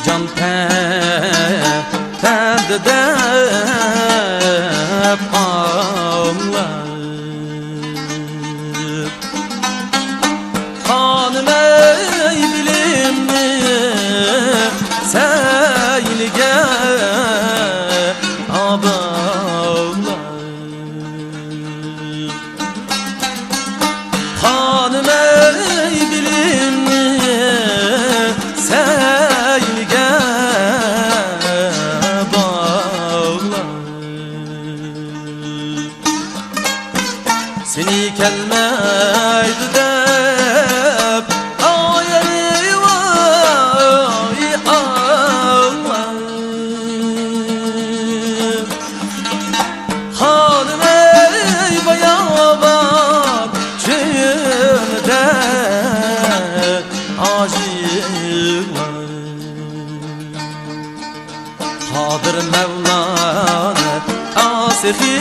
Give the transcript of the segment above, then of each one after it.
can perde dep ağlar. Hanım ey bilimli seylge ağlar. Hanım ey bilimli seylge bağlar. Seni kelmeydi dep ayeri vay ağlar. Hanım ey bayaban çölde acılar. Kadir Mevlana asifi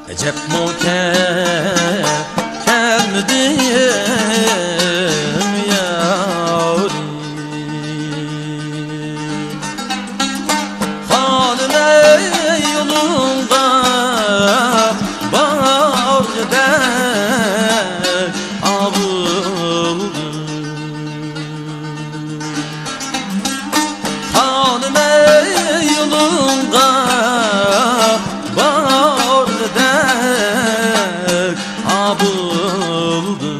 Ecep mukelmedim yarim. Hanım ey yolunda bağır dek avuldu. Hanım ey yolunda bağır dek avuldu.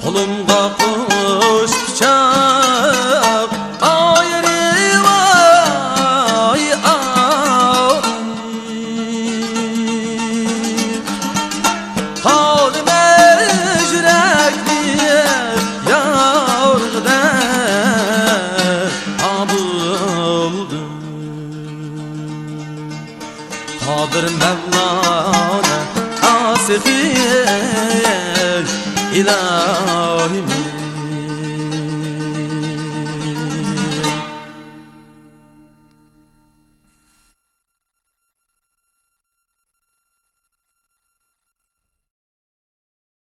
Kolumda kuş bıçak ayeri vay ağlar. Halim ecrekli yar dek avuldu. Kadir Mevlana asifi ilahim.